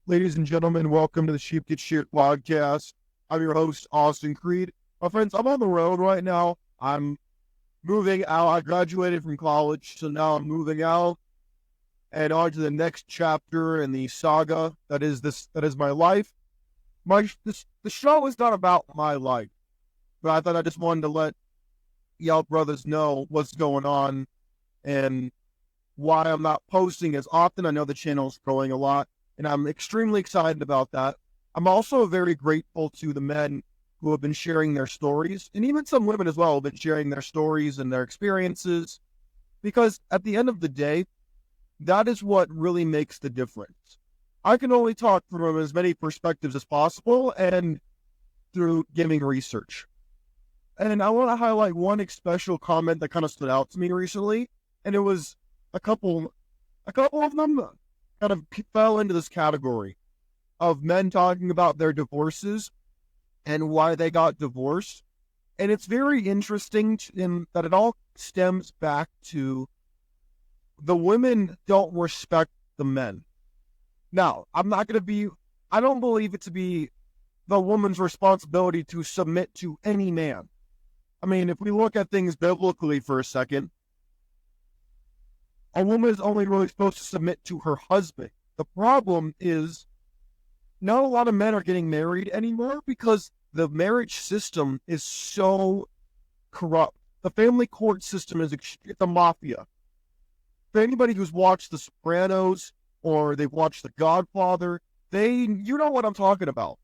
Ladies and gentlemen, welcome to the Sheep Get Sheared podcast. I'm your host, Austin Creed. My friends, I'm on the road right now. I'm moving out. I graduated from college, so now I'm moving out and on to the next chapter in the saga that is my life. The show is not about my life, but I thought I just wanted to let y'all brothers know what's going on and why I'm not posting as often. I know the channel's growing a lot, and I'm extremely excited about that. I'm also very grateful to the men who have been sharing their stories, and even some women as well have been sharing their stories and their experiences, because at the end of the day, that is what really makes the difference. I can only talk from as many perspectives as possible and through giving research. And I want to highlight one special comment that kind of stood out to me recently, and it was a couple of them kind of fell into this category of men talking about their divorces and why they got divorced. And it's very interesting in that it all stems back to the women don't respect the men. Now, I don't believe it to be the woman's responsibility to submit to any man. I mean, if we look at things biblically for a second, a woman is only really supposed to submit to her husband. The problem is not a lot of men are getting married anymore because the marriage system is so corrupt. The family court system is the mafia. For anybody who's watched The Sopranos or they've watched The Godfather, you know what I'm talking about.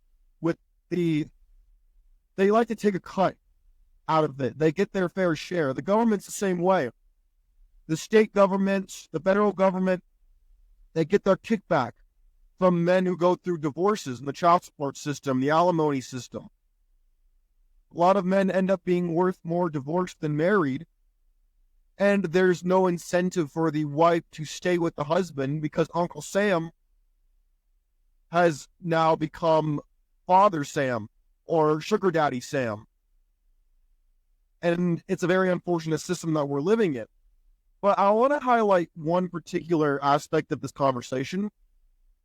They like to take a cut out of it. They get their fair share. The government's the same way. The state governments, the federal government, they get their kickback from men who go through divorces and the child support system, the alimony system. A lot of men end up being worth more divorced than married, and there's no incentive for the wife to stay with the husband because Uncle Sam has now become Father Sam or Sugar Daddy Sam. And it's a very unfortunate system that we're living in. But I want to highlight one particular aspect of this conversation,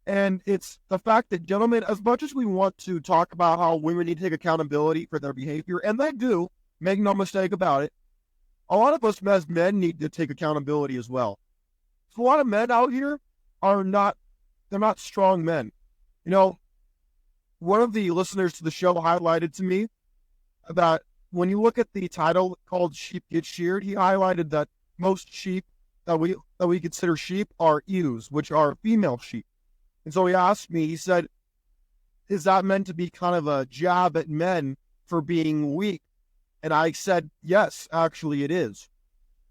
and it's the fact that, gentlemen, as much as we want to talk about how women need to take accountability for their behavior, and they do, make no mistake about it, a lot of us as men need to take accountability as well. So a lot of men out here they're not strong men. You know, one of the listeners to the show highlighted to me that when you look at the title called Sheep Get Sheared, he highlighted that most sheep that we consider sheep are ewes, which are female sheep. And so he asked me, he said, is that meant to be kind of a jab at men for being weak? And I said, yes, actually it is.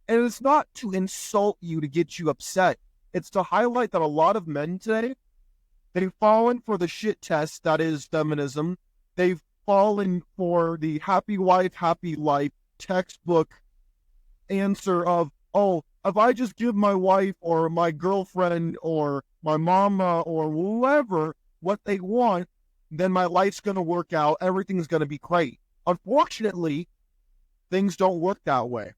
And it's not to insult you to get you upset. It's to highlight that a lot of men today, they've fallen for the shit test that is feminism. They've fallen for the happy wife, happy life textbook answer of, oh, if I just give my wife or my girlfriend or my mama or whoever what they want, then my life's going to work out. Everything's going to be great. Unfortunately, things don't work that way.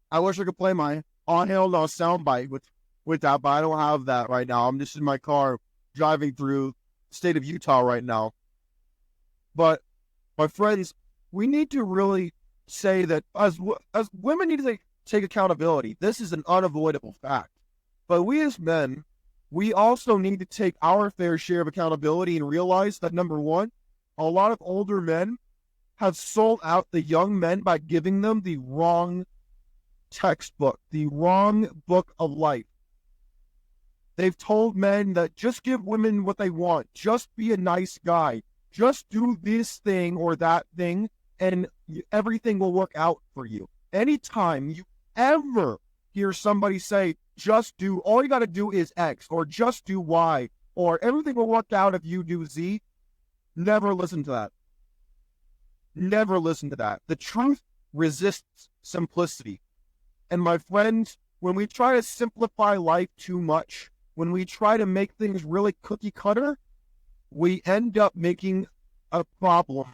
I wish I could play my on-held soundbite with that, but I don't have that right now. I'm just in my car driving through the state of Utah right now. But my friends, we need to really say that as women need to take accountability. This is an unavoidable fact. But we as men, we also need to take our fair share of accountability and realize that, number one, a lot of older men have sold out the young men by giving them the wrong textbook, the wrong book of life. They've told men that just give women what they want, just be a nice guy, just do this thing or that thing, and everything will work out for you. Anytime you ever hear somebody say, all you got to do is X, or just do Y, or everything will work out if you do Z, never listen to that. Never listen to that. The truth resists simplicity. And my friends, when we try to simplify life too much, when we try to make things really cookie cutter, we end up making a problem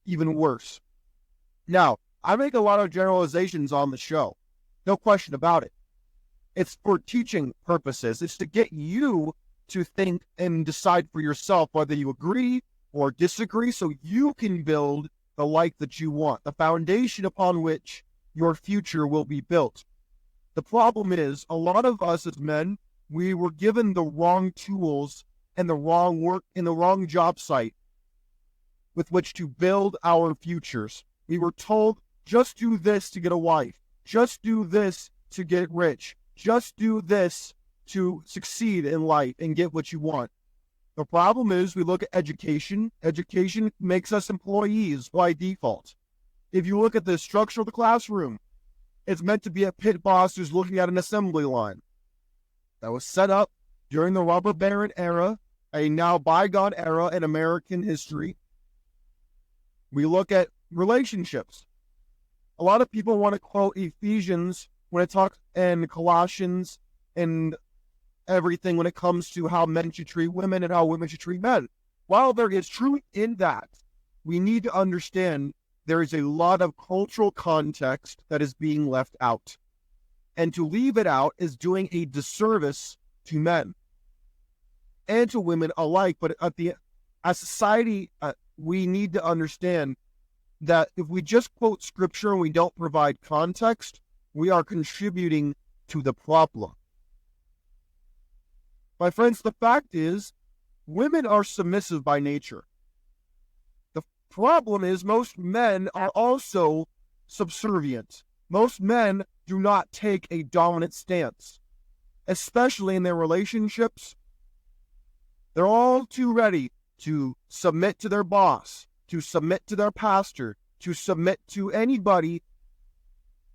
even worse. Now, I make a lot of generalizations on the show. No question about it. It's for teaching purposes. It's to get you to think and decide for yourself whether you agree or disagree so you can build the life that you want, the foundation upon which your future will be built. The problem is, a lot of us as men, we were given the wrong tools and the wrong work in the wrong job site with which to build our futures. We were told, just do this to get a wife. Just do this to get rich. Just do this to succeed in life and get what you want. The problem is we look at education. Education makes us employees by default. If you look at the structure of the classroom, it's meant to be a pit boss who's looking at an assembly line. That was set up during the robber baron era, a now bygone era in American history. We look at relationships. A lot of people want to quote Ephesians when it talks, and Colossians and everything when it comes to how men should treat women and how women should treat men. While there is truth in that, we need to understand there is a lot of cultural context that is being left out. And to leave it out is doing a disservice to men and to women alike. But as society, we need to understand that if we just quote scripture and we don't provide context, we are contributing to the problem. My friends, the fact is, women are submissive by nature. The problem is most men are also subservient. Most men do not take a dominant stance, especially in their relationships. They're all too ready to submit to their boss, to submit to their pastor, to submit to anybody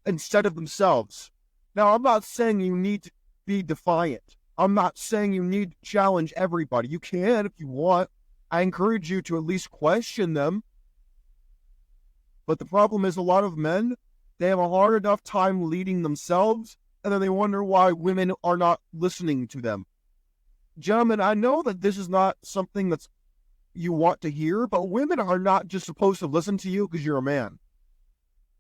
instead of themselves. Now, I'm not saying you need to be defiant. I'm not saying you need to challenge everybody. You can if you want. I encourage you to at least question them. But the problem is a lot of men, they have a hard enough time leading themselves, and then they wonder why women are not listening to them. Gentlemen, I know that this is not something that's you want to hear, but women are not just supposed to listen to you because you're a man.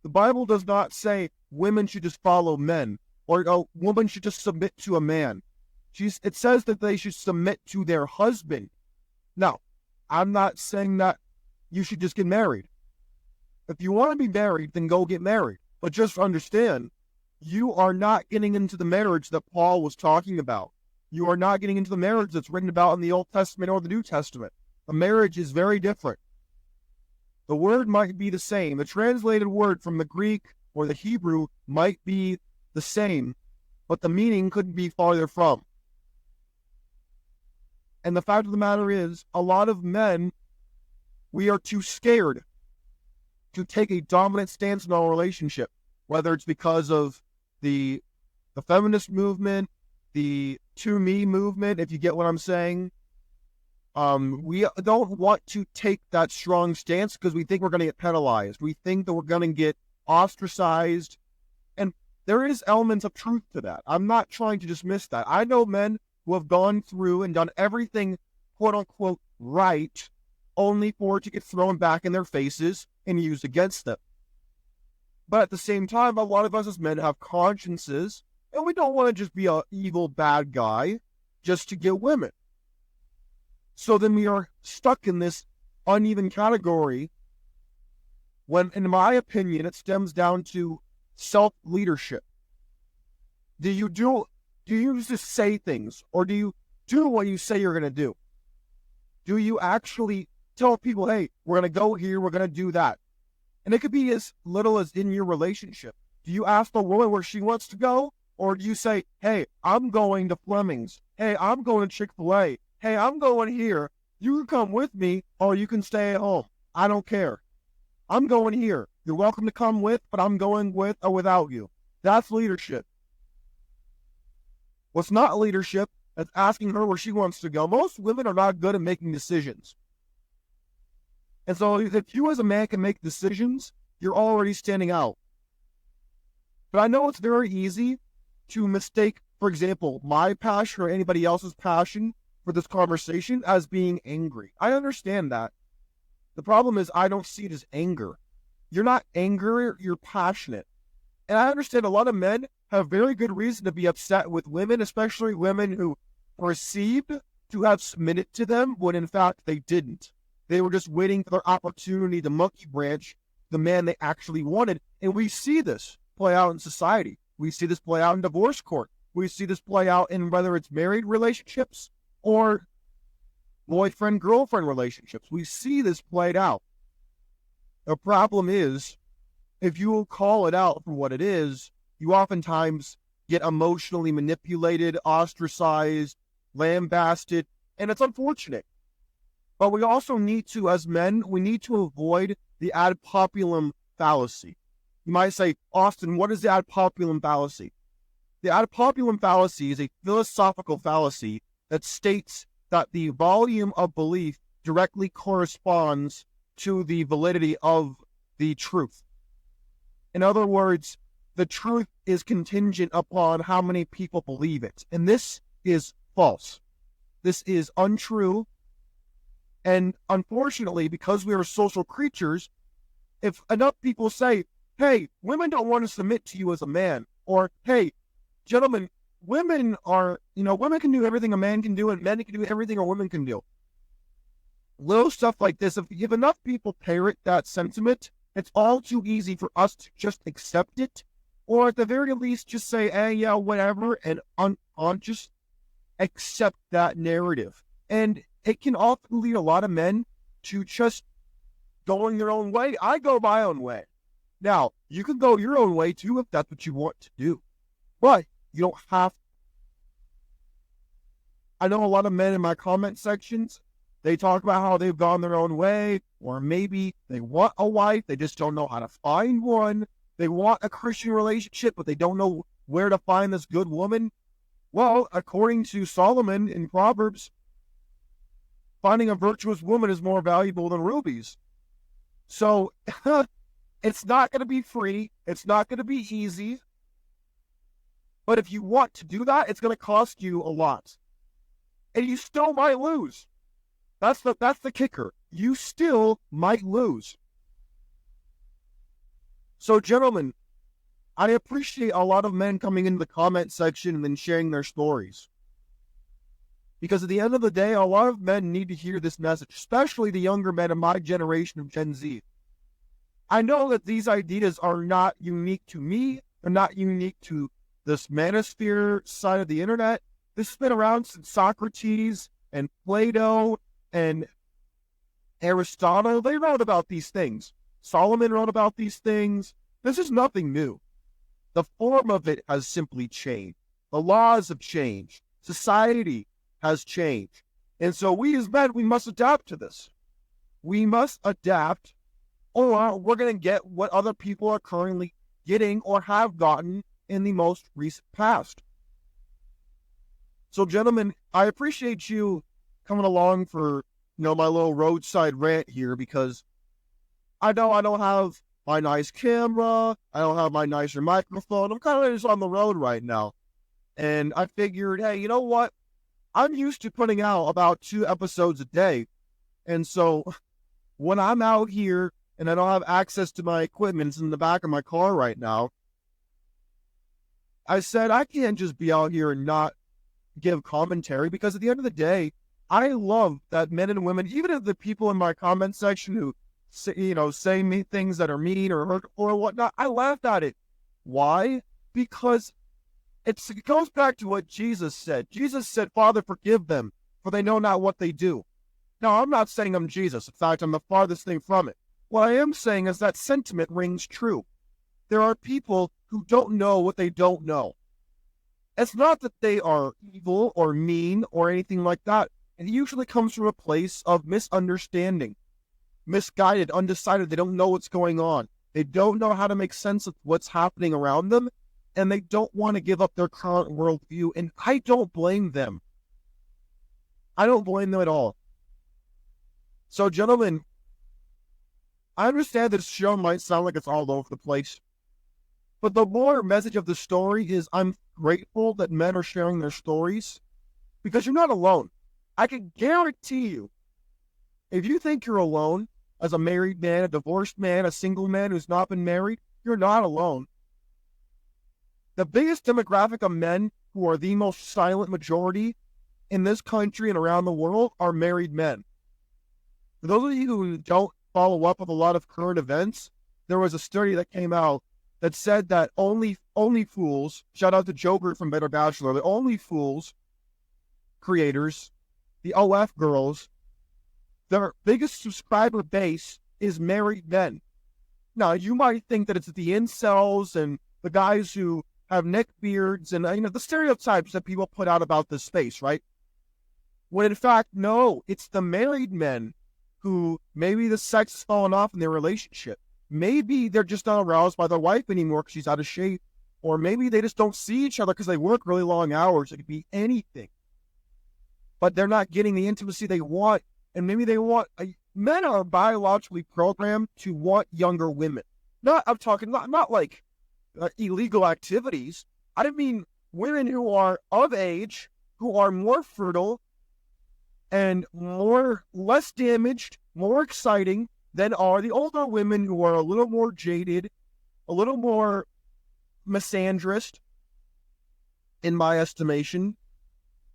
The Bible does not say women should just follow men, or a woman should just submit to a man. It says that they should submit to their husband. Now, I'm not saying that you should just get married. If you want to be married, then go get married. But just understand, you are not getting into the marriage that Paul was talking about. You are not getting into the marriage that's written about in the Old Testament or the New Testament. A marriage is very different. The word might be the same. The translated word from the Greek or the Hebrew might be the same, but the meaning couldn't be farther from. And the fact of the matter is, a lot of men, we are too scared to take a dominant stance in our relationship, whether it's because of the feminist movement, the to me movement, if you get what I'm saying. We don't want to take that strong stance because we think we're going to get penalized. We think that we're going to get ostracized. And there is elements of truth to that. I'm not trying to dismiss that. I know men who have gone through and done everything, quote unquote, right, only for it to get thrown back in their faces and used against them. But at the same time, a lot of us as men have consciences, and we don't want to just be an evil bad guy just to get women. So then we are stuck in this uneven category when, in my opinion, it stems down to self-leadership. Do you just say things, or do you do what you say you're going to do? Do you actually tell people, hey, we're going to go here, we're going to do that? And it could be as little as in your relationship. Do you ask the woman where she wants to go? Or do you say, hey, I'm going to Fleming's. Hey, I'm going to Chick-fil-A. Hey, I'm going here. You can come with me, or you can stay at home. I don't care. I'm going here. You're welcome to come with, but I'm going with or without you. That's leadership. What's not leadership is asking her where she wants to go. Most women are not good at making decisions. And so if you as a man can make decisions, you're already standing out. But I know it's very easy to mistake, for example, my passion or anybody else's passion for this conversation as being angry. I understand that. The problem is I don't see it as anger. You're not angry, you're passionate. And I understand a lot of men have very good reason to be upset with women, especially women who perceived to have submitted to them when in fact they didn't. They were just waiting for their opportunity to monkey branch the man they actually wanted. And we see this play out in society. We see this play out in divorce court. We see this play out in whether it's married relationships or boyfriend-girlfriend relationships. We see this played out. The problem is, if you call it out for what it is, you oftentimes get emotionally manipulated, ostracized, lambasted, and it's unfortunate. But we also need to, as men, we need to avoid the ad populum fallacy. You might say, Austin, what is the ad populum fallacy? The ad populum fallacy is a philosophical fallacy that states that the volume of belief directly corresponds to the validity of the truth. In other words, the truth is contingent upon how many people believe it. And this is false. This is untrue. And unfortunately, because we are social creatures, if enough people say, hey, women don't want to submit to you as a man, or hey, gentlemen, women can do everything a man can do, and men can do everything a woman can do. Little stuff like this, if enough people parrot that sentiment, it's all too easy for us to just accept it, or at the very least just say, hey, yeah, whatever, and just accept that narrative. And it can often lead a lot of men to just going their own way. I go my own way. Now, you can go your own way too if that's what you want to do. But you don't have to. I know a lot of men in my comment sections, they talk about how they've gone their own way, or maybe they want a wife, they just don't know how to find one. They want a Christian relationship, but they don't know where to find this good woman. Well, according to Solomon in Proverbs, finding a virtuous woman is more valuable than rubies. So, it's not going to be free. It's not going to be easy. But if you want to do that, it's going to cost you a lot. And you still might lose. That's the kicker. You still might lose. So, gentlemen, I appreciate a lot of men coming into the comment section and then sharing their stories. Because at the end of the day, a lot of men need to hear this message, especially the younger men of my generation of Gen Z. I know that these ideas are not unique to me. They're not unique to this manosphere side of the internet. This has been around since Socrates and Plato and Aristotle. They wrote about these things. Solomon wrote about these things. This is nothing new. The form of it has simply changed. The laws have changed. Society has changed. And so we as men, we must adapt to this. We must adapt, or we're going to get what other people are currently getting or have gotten in the most recent past. So, gentlemen, I appreciate you coming along for, my little roadside rant here, because I know I don't have my nice camera. I don't have my nicer microphone. I'm kind of just on the road right now. And I figured, hey, you know what? I'm used to putting out about 2 episodes a day. And so when I'm out here and I don't have access to my equipment, it's in the back of my car right now, I said I can't just be out here and not give commentary, because at the end of the day, I love that men and women, even if the people in my comment section who say me things that are mean or hurt or whatnot, I laugh at it. Why? Because it goes back to what Jesus said. Jesus said, Father, forgive them, for they know not what they do. Now, I'm not saying I'm Jesus. In fact, I'm the farthest thing from it. What I am saying is that sentiment rings true. There are people who don't know what they don't know. It's not that they are evil or mean or anything like that. It usually comes from a place of misunderstanding, misguided, undecided. They don't know what's going on. They don't know how to make sense of what's happening around them, and they don't want to give up their current worldview, and I don't blame them. I don't blame them at all. So, gentlemen, I understand this show might sound like it's all over the place, but the more message of the story is I'm grateful that men are sharing their stories, because you're not alone. I can guarantee you, if you think you're alone as a married man, a divorced man, a single man who's not been married, you're not alone. The biggest demographic of men who are the most silent majority in this country and around the world are married men. For those of you who don't follow up with a lot of current events, there was a study that came out that said that only fools, shout out to Joker from Better Bachelor, the only fools creators, the OF girls, their biggest subscriber base is married men. Now, you might think that it's the incels and the guys who have neck beards and the stereotypes that people put out about this space, right? When in fact, no, it's the married men who maybe the sex has fallen off in their relationship. Maybe they're just not aroused by their wife anymore because she's out of shape. Or maybe they just don't see each other because they work really long hours. It could be anything. But they're not getting the intimacy they want. And maybe they want... men are biologically programmed to want younger women. I'm talking not like illegal activities. I mean women who are of age, who are more fertile, and less damaged, more exciting than are the older women who are a little more jaded, a little more misandrist, in my estimation.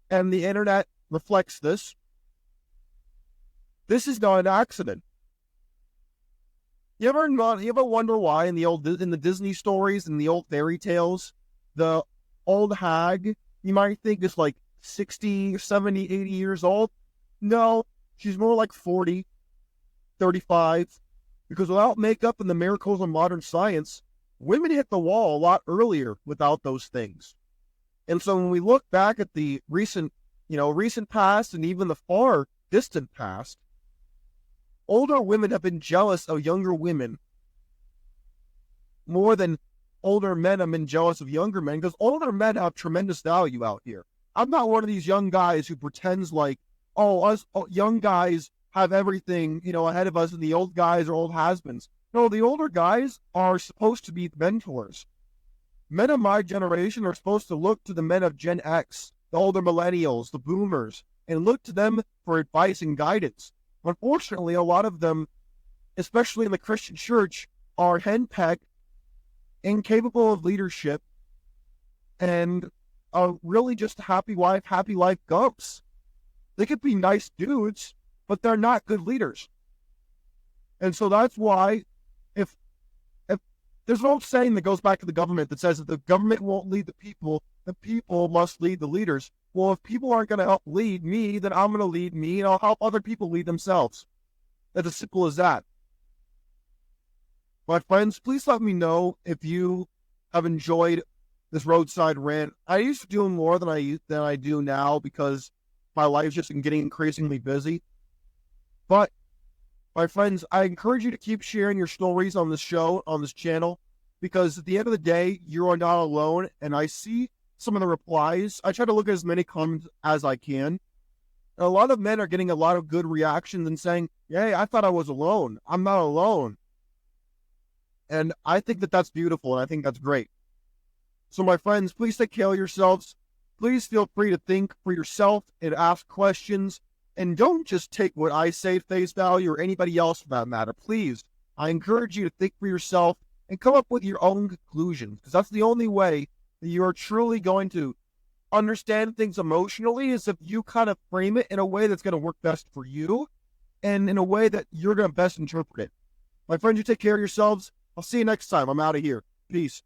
And the internet reflects this. This is not an accident. You ever wonder why in the Disney stories and the old fairy tales, the old hag, you might think is like 60, 70, 80 years old? No, she's more like 40, 35, because without makeup and the miracles of modern science, women hit the wall a lot earlier without those things. And so when we look back at the recent past and even the far distant past, older women have been jealous of younger women more than older men have been jealous of younger men, because older men have tremendous value out here. I'm not one of these young guys who pretends like, us young guys have everything, ahead of us, and the old guys are old has-beens. No, the older guys are supposed to be mentors. Men of my generation are supposed to look to the men of Gen X, the older millennials, the boomers, and look to them for advice and guidance. Unfortunately, a lot of them, especially in the Christian church, are henpecked, incapable of leadership, and are really just happy life gumps. They could be nice dudes, but they're not good leaders. And so that's why if there's an old saying that goes back to the government that says that the government won't lead the people must lead the leaders. Well, if people aren't going to help lead me, then I'm going to lead me, and I'll help other people lead themselves. That's as simple as that. My friends, please let me know if you have enjoyed this roadside rant. I used to do more than I do now because my life's just been getting increasingly busy. But, my friends, I encourage you to keep sharing your stories on this show, on this channel, because at the end of the day, you are not alone, and I see some of the replies. I try to look at as many comments as I can. And a lot of men are getting a lot of good reactions and saying, "Hey, I thought I was alone. I'm not alone." And I think that that's beautiful, and I think that's great. So my friends, please take care of yourselves. Please feel free to think for yourself and ask questions. And don't just take what I say face value, or anybody else for that matter. Please, I encourage you to think for yourself and come up with your own conclusions, because that's the only way that you are truly going to understand things emotionally, is if you kind of frame it in a way that's going to work best for you and in a way that you're going to best interpret it. My friends, you take care of yourselves. I'll see you next time. I'm out of here. Peace.